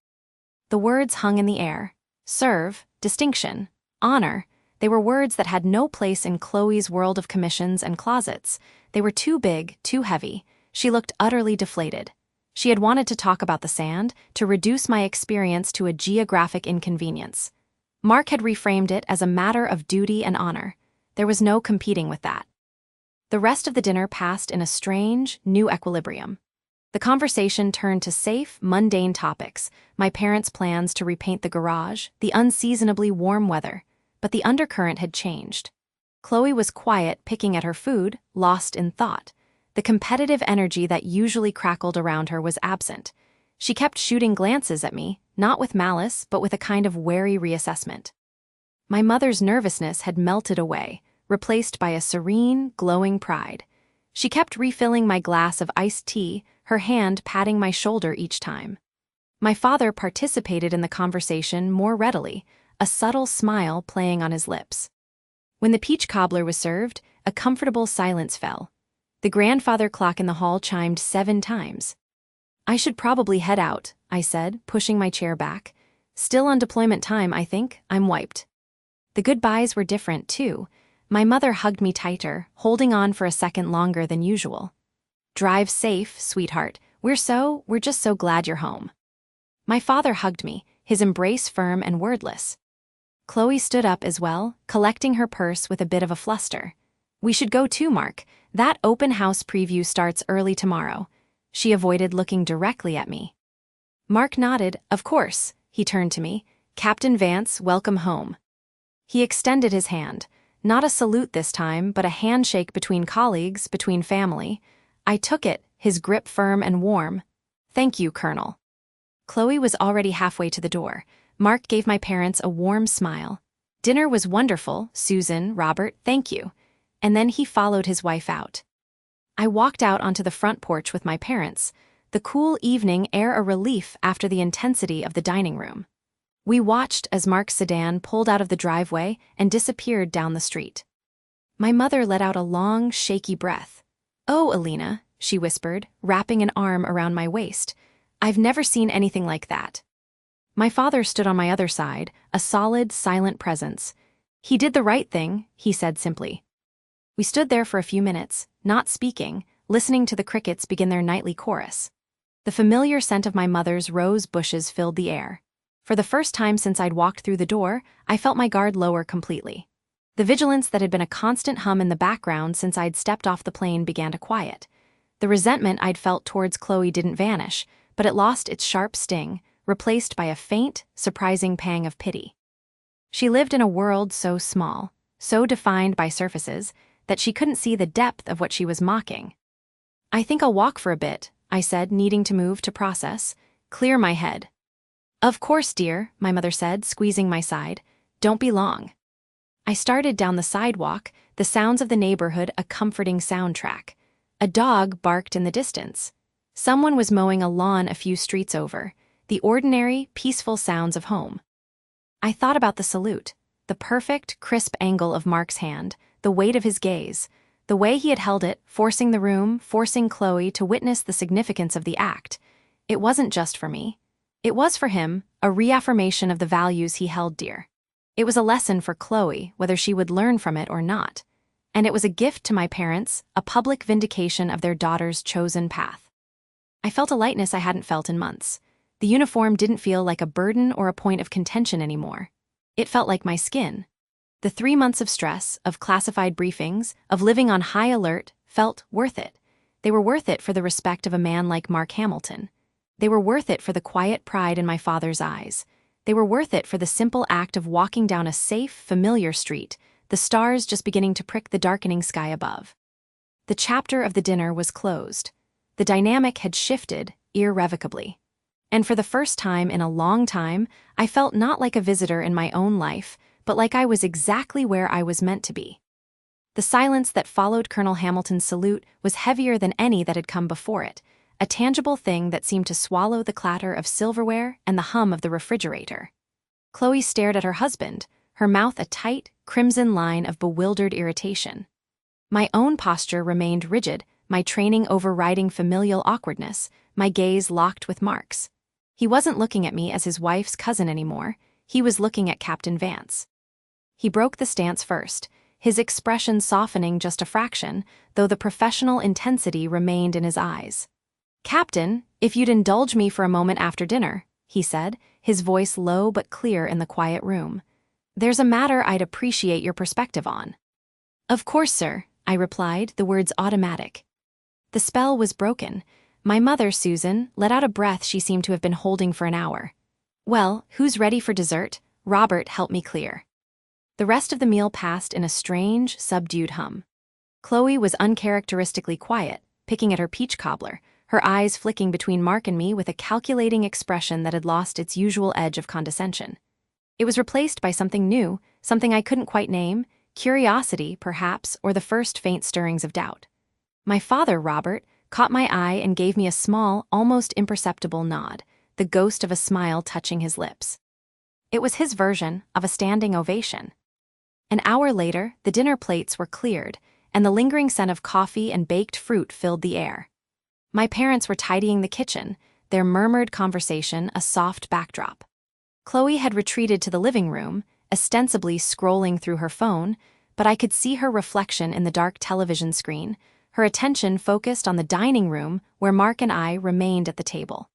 The words hung in the air. Serve, distinction, honor. They were words that had no place in Chloe's world of commissions and closets. They were too big, too heavy. She looked utterly deflated. She had wanted to talk about the sand, to reduce my experience to a geographic inconvenience. Mark had reframed it as a matter of duty and honor. There was no competing with that. The rest of the dinner passed in a strange, new equilibrium. The conversation turned to safe, mundane topics, my parents' plans to repaint the garage, the unseasonably warm weather, but the undercurrent had changed. Chloe was quiet, picking at her food, lost in thought. The competitive energy that usually crackled around her was absent. She kept shooting glances at me, not with malice, but with a kind of wary reassessment. My mother's nervousness had melted away, replaced by a serene, glowing pride. She kept refilling my glass of iced tea, her hand patting my shoulder each time. My father participated in the conversation more readily, a subtle smile playing on his lips. When the peach cobbler was served, a comfortable silence fell. The grandfather clock in the hall chimed 7 times. I should probably head out, I said, pushing my chair back. Still on deployment time, I think. I'm wiped. The goodbyes were different, too. My mother hugged me tighter, holding on for a second longer than usual. Drive safe, sweetheart. We're just so glad you're home. My father hugged me, his embrace firm and wordless. Chloe stood up as well, collecting her purse with a bit of a fluster. We should go too, Mark. That open house preview starts early tomorrow. She avoided looking directly at me. Mark nodded. Of course. He turned to me. Captain Vance, welcome home. He extended his hand. Not a salute this time, but a handshake between colleagues, between family. I took it, his grip firm and warm. Thank you, Colonel. Chloe was already halfway to the door. Mark gave my parents a warm smile. Dinner was wonderful, Susan, Robert, thank you. And then he followed his wife out. I walked out onto the front porch with my parents, the cool evening air a relief after the intensity of the dining room. We watched as Mark's sedan pulled out of the driveway and disappeared down the street. My mother let out a long, shaky breath. Oh, Alina, she whispered, wrapping an arm around my waist. I've never seen anything like that. My father stood on my other side, a solid, silent presence. He did the right thing, he said simply. We stood there for a few minutes, not speaking, listening to the crickets begin their nightly chorus. The familiar scent of my mother's rose bushes filled the air. For the first time since I'd walked through the door, I felt my guard lower completely. The vigilance that had been a constant hum in the background since I'd stepped off the plane began to quiet. The resentment I'd felt towards Chloe didn't vanish, but it lost its sharp sting, replaced by a faint, surprising pang of pity. She lived in a world so small, so defined by surfaces, that she couldn't see the depth of what she was mocking. "I think I'll walk for a bit," I said, needing to move to process, clear my head. "Of course, dear," my mother said, squeezing my side. "Don't be long." I started down the sidewalk, the sounds of the neighborhood a comforting soundtrack. A dog barked in the distance. Someone was mowing a lawn a few streets over, the ordinary, peaceful sounds of home. I thought about the salute, the perfect, crisp angle of Mark's hand, the weight of his gaze, the way he had held it, forcing the room, forcing Chloe to witness the significance of the act. It wasn't just for me. It was for him, a reaffirmation of the values he held dear. It was a lesson for Chloe, whether she would learn from it or not. And it was a gift to my parents, a public vindication of their daughter's chosen path. I felt a lightness I hadn't felt in months. The uniform didn't feel like a burden or a point of contention anymore. It felt like my skin. The 3 months of stress, of classified briefings, of living on high alert, felt worth it. They were worth it for the respect of a man like Mark Hamilton. They were worth it for the quiet pride in my father's eyes. They were worth it for the simple act of walking down a safe, familiar street, the stars just beginning to prick the darkening sky above. The chapter of the dinner was closed. The dynamic had shifted, irrevocably. And for the first time in a long time, I felt not like a visitor in my own life, but like I was exactly where I was meant to be. The silence that followed Colonel Hamilton's salute was heavier than any that had come before it, a tangible thing that seemed to swallow the clatter of silverware and the hum of the refrigerator. Chloe stared at her husband, her mouth a tight, crimson line of bewildered irritation. My own posture remained rigid, my training overriding familial awkwardness, my gaze locked with Mark's. He wasn't looking at me as his wife's cousin anymore, he was looking at Captain Vance. He broke the stance first, his expression softening just a fraction, though the professional intensity remained in his eyes. "Captain, if you'd indulge me for a moment after dinner," he said, his voice low but clear in the quiet room. "There's a matter I'd appreciate your perspective on." "Of course, sir," I replied, the words automatic. The spell was broken. My mother, Susan, let out a breath she seemed to have been holding for an hour. "Well, who's ready for dessert?" Robert helped me clear. The rest of the meal passed in a strange, subdued hum. Chloe was uncharacteristically quiet, picking at her peach cobbler, her eyes flicking between Mark and me with a calculating expression that had lost its usual edge of condescension. It was replaced by something new, something I couldn't quite name, curiosity, perhaps, or the first faint stirrings of doubt. My father, Robert, caught my eye and gave me a small, almost imperceptible nod, the ghost of a smile touching his lips. It was his version of a standing ovation. An hour later, the dinner plates were cleared, and the lingering scent of coffee and baked fruit filled the air. My parents were tidying the kitchen, their murmured conversation a soft backdrop. Chloe had retreated to the living room, ostensibly scrolling through her phone, but I could see her reflection in the dark television screen, her attention focused on the dining room where Mark and I remained at the table.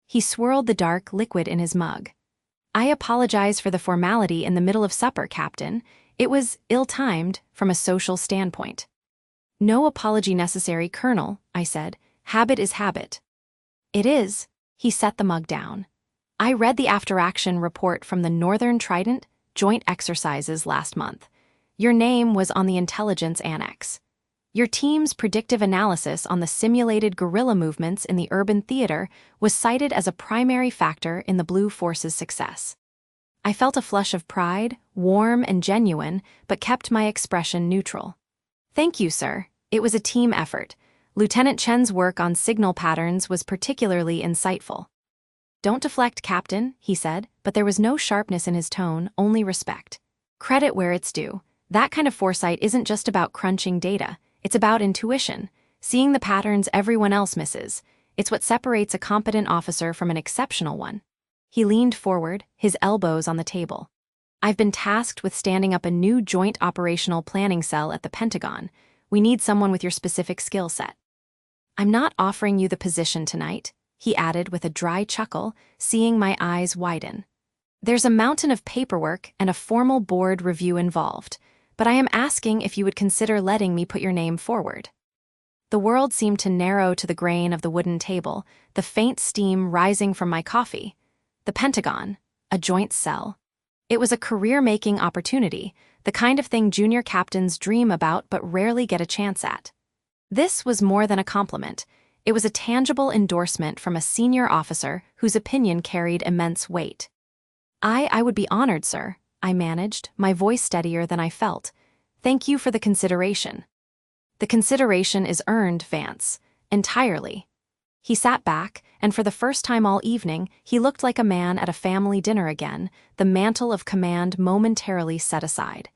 He swirled the dark liquid in his mug. "I apologize for the formality in the middle of supper, Captain. It was ill-timed from a social standpoint." "No apology necessary, Colonel," I said. "Habit is habit." "It is." He set the mug down. "I read the after-action report from the Northern Trident Joint Exercises last month. Your name was on the intelligence annex. Your team's predictive analysis on the simulated guerrilla movements in the urban theater was cited as a primary factor in the Blue Force's success." I felt a flush of pride, warm and genuine, but kept my expression neutral. "Thank you, sir. It was a team effort. Lieutenant Chen's work on signal patterns was particularly insightful." "Don't deflect, Captain," he said, but there was no sharpness in his tone, only respect. "Credit where it's due. That kind of foresight isn't just about crunching data. It's about intuition, seeing the patterns everyone else misses. It's what separates a competent officer from an exceptional one." He leaned forward, his elbows on the table. "I've been tasked with standing up a new joint operational planning cell at the Pentagon. We need someone with your specific skill set." "I'm not offering you the position tonight," he added with a dry chuckle, seeing my eyes widen. "There's a mountain of paperwork and a formal board review involved, but I am asking if you would consider letting me put your name forward." The world seemed to narrow to the grain of the wooden table, the faint steam rising from my coffee. The Pentagon, a joint cell. It was a career-making opportunity, the kind of thing junior captains dream about but rarely get a chance at. This was more than a compliment. It was a tangible endorsement from a senior officer whose opinion carried immense weight. I would be honored, sir, I managed, my voice steadier than I felt. Thank you for the consideration. The consideration is earned, Vance. Entirely. He sat back, and for the first time all evening, he looked like a man at a family dinner again, the mantle of command momentarily set aside.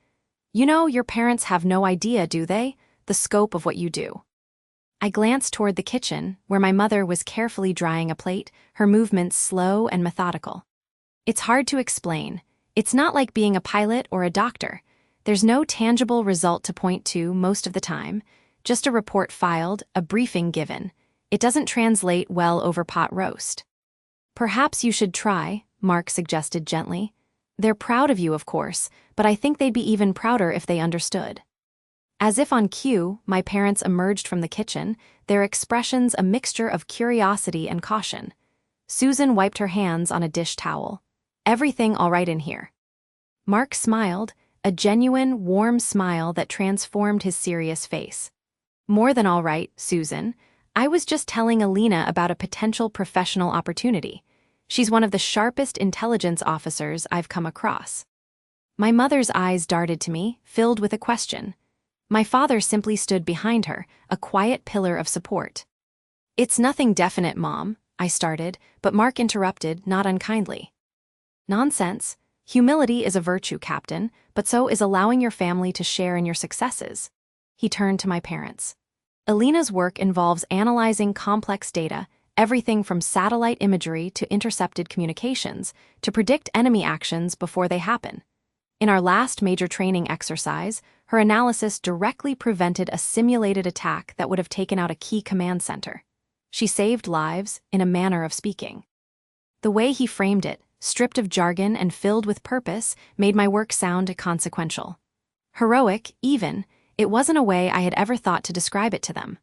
You know, your parents have no idea, do they? The scope of what you do. I glanced toward the kitchen, where my mother was carefully drying a plate, her movements slow and methodical. It's hard to explain. It's not like being a pilot or a doctor. There's no tangible result to point to most of the time, just a report filed, a briefing given. It doesn't translate well over pot roast. Perhaps you should try, Mark suggested gently. They're proud of you, of course, but I think they'd be even prouder if they understood. As if on cue, my parents emerged from the kitchen, their expressions a mixture of curiosity and caution. Susan wiped her hands on a dish towel. Everything all right in here? Mark smiled, a genuine, warm smile that transformed his serious face. More than all right, Susan. I was just telling Alina about a potential professional opportunity. She's one of the sharpest intelligence officers I've come across. My mother's eyes darted to me, filled with a question. My father simply stood behind her, a quiet pillar of support. It's nothing definite, Mom, I started, but Mark interrupted, not unkindly. Nonsense. Humility is a virtue, Captain, but so is allowing your family to share in your successes. He turned to my parents. Alina's work involves analyzing complex data, everything from satellite imagery to intercepted communications, to predict enemy actions before they happen. In our last major training exercise, her analysis directly prevented a simulated attack that would have taken out a key command center. She saved lives, in a manner of speaking. The way he framed it, stripped of jargon and filled with purpose, made my work sound consequential. Heroic, even. It wasn't a way I had ever thought to describe it to them.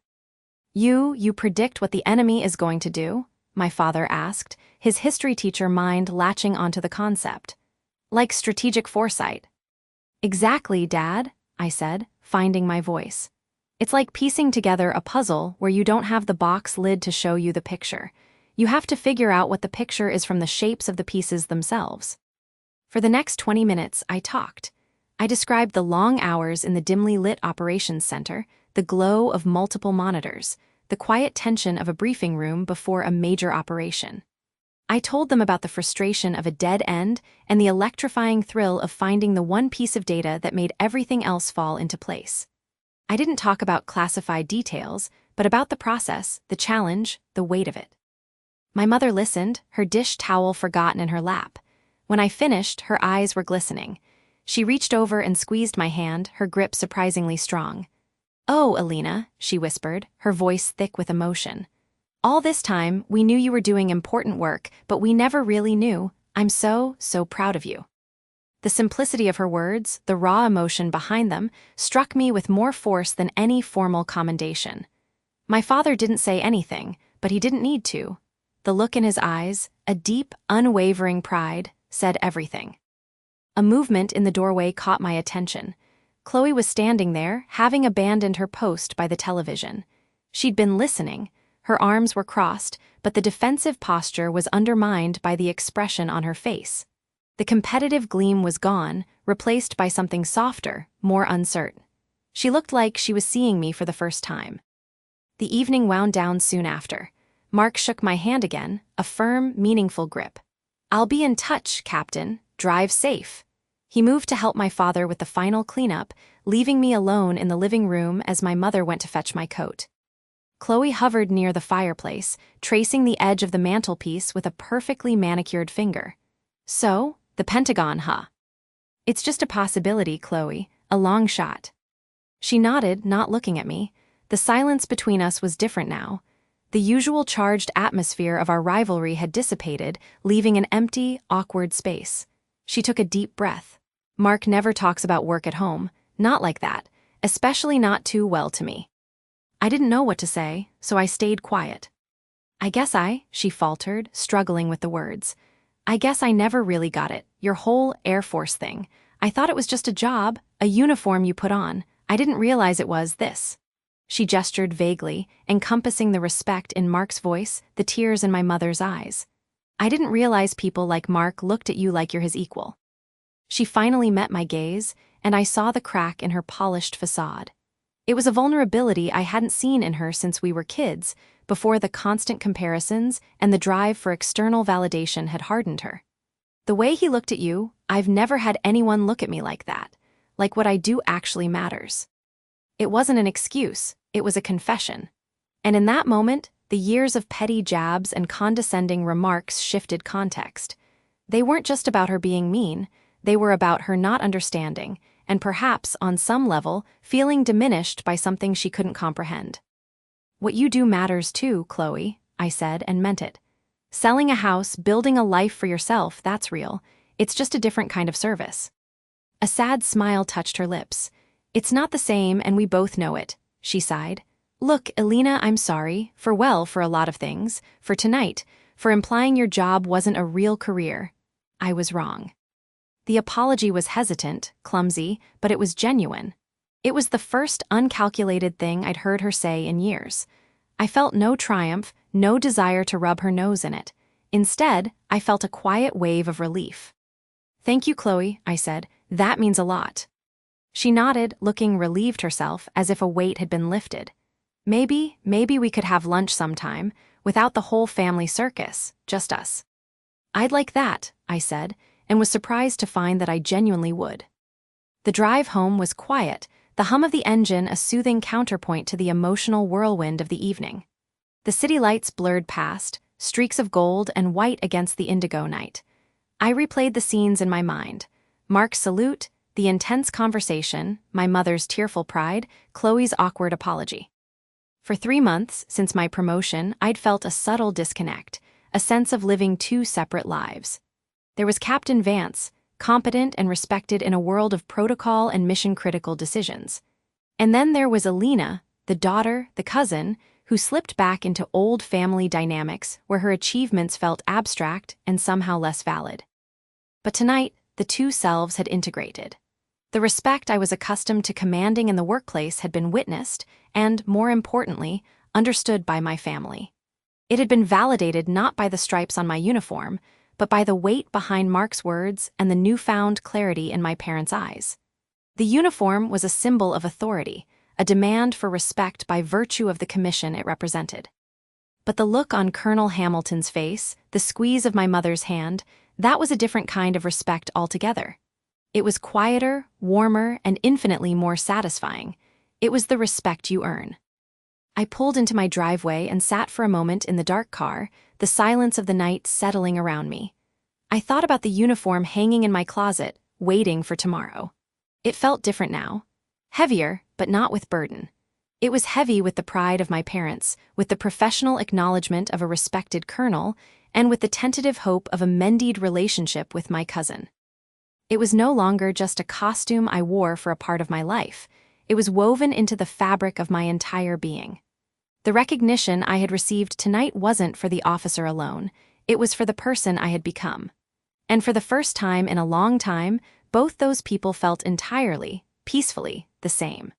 You predict what the enemy is going to do? My father asked, his history teacher mind latching onto the concept. Like strategic foresight. Exactly, Dad, I said, finding my voice. It's like piecing together a puzzle where you don't have the box lid to show you the picture. You have to figure out what the picture is from the shapes of the pieces themselves. For the next 20 minutes, I talked. I described the long hours in the dimly lit operations center, the glow of multiple monitors, the quiet tension of a briefing room before a major operation. I told them about the frustration of a dead end and the electrifying thrill of finding the one piece of data that made everything else fall into place. I didn't talk about classified details, but about the process, the challenge, the weight of it. My mother listened, her dish towel forgotten in her lap. When I finished, her eyes were glistening. She reached over and squeezed my hand, her grip surprisingly strong. "Oh, Alina," she whispered, her voice thick with emotion. "All this time, we knew you were doing important work, but we never really knew. I'm so proud of you." The simplicity of her words, the raw emotion behind them, struck me with more force than any formal commendation. My father didn't say anything, but he didn't need to. The look in his eyes, a deep, unwavering pride, said everything. A movement in the doorway caught my attention. Chloe was standing there, having abandoned her post by the television. She'd been listening. Her arms were crossed, but the defensive posture was undermined by the expression on her face. The competitive gleam was gone, replaced by something softer, more uncertain. She looked like she was seeing me for the first time. The evening wound down soon after. Mark shook my hand again, a firm, meaningful grip. "I'll be in touch, Captain. Drive safe." He moved to help my father with the final cleanup, leaving me alone in the living room as my mother went to fetch my coat. Chloe hovered near the fireplace, tracing the edge of the mantelpiece with a perfectly manicured finger. "So, the Pentagon, huh?" "It's just a possibility, Chloe, a long shot." She nodded, not looking at me. The silence between us was different now. The usual charged atmosphere of our rivalry had dissipated, leaving an empty, awkward space. She took a deep breath. "Mark never talks about work at home, not like that, especially not too well to me." I didn't know what to say, so I stayed quiet. She faltered, struggling with the words. I guess I never really got it, your whole Air Force thing. I thought it was just a job, a uniform you put on. I didn't realize it was this. She gestured vaguely, encompassing the respect in Mark's voice, the tears in my mother's eyes. I didn't realize people like Mark looked at you like you're his equal. She finally met my gaze, and I saw the crack in her polished facade. It was a vulnerability I hadn't seen in her since we were kids, before the constant comparisons and the drive for external validation had hardened her. The way he looked at you, I've never had anyone look at me like that, like what I do actually matters. It wasn't an excuse, it was a confession. And in that moment, the years of petty jabs and condescending remarks shifted context. They weren't just about her being mean, they were about her not understanding, and perhaps, on some level, feeling diminished by something she couldn't comprehend. What you do matters too, Chloe, I said, and meant it. Selling a house, building a life for yourself, that's real. It's just a different kind of service. A sad smile touched her lips. It's not the same, and we both know it, she sighed. Look, Elena, I'm sorry, for a lot of things, for tonight, for implying your job wasn't a real career. I was wrong. The apology was hesitant, clumsy, but it was genuine. It was the first uncalculated thing I'd heard her say in years. I felt no triumph, no desire to rub her nose in it. Instead, I felt a quiet wave of relief. Thank you, Chloe, I said. That means a lot. She nodded, looking relieved herself, as if a weight had been lifted. Maybe we could have lunch sometime, without the whole family circus, just us. I'd like that, I said, and was surprised to find that I genuinely would. The drive home was quiet, the hum of the engine a soothing counterpoint to the emotional whirlwind of the evening. The city lights blurred past, streaks of gold and white against the indigo night. I replayed the scenes in my mind. Mark's salute, the intense conversation, my mother's tearful pride, Chloe's awkward apology. For 3 months, since my promotion, I'd felt a subtle disconnect, a sense of living two separate lives. There was Captain Vance, competent and respected in a world of protocol and mission-critical decisions. And then there was Elena, the daughter, the cousin, who slipped back into old family dynamics where her achievements felt abstract and somehow less valid. But tonight, the two selves had integrated. The respect I was accustomed to commanding in the workplace had been witnessed and, more importantly, understood by my family. It had been validated not by the stripes on my uniform, but by the weight behind Mark's words and the newfound clarity in my parents' eyes. The uniform was a symbol of authority, a demand for respect by virtue of the commission it represented. But the look on Colonel Hamilton's face, the squeeze of my mother's hand, that was a different kind of respect altogether. It was quieter, warmer, and infinitely more satisfying. It was the respect you earn. I pulled into my driveway and sat for a moment in the dark car, the silence of the night settling around me. I thought about the uniform hanging in my closet, waiting for tomorrow. It felt different now. Heavier, but not with burden. It was heavy with the pride of my parents, with the professional acknowledgement of a respected colonel, and with the tentative hope of a mended relationship with my cousin. It was no longer just a costume I wore for a part of my life. It was woven into the fabric of my entire being. The recognition I had received tonight wasn't for the officer alone. It was for the person I had become. And for the first time in a long time, both those people felt entirely, peacefully, the same.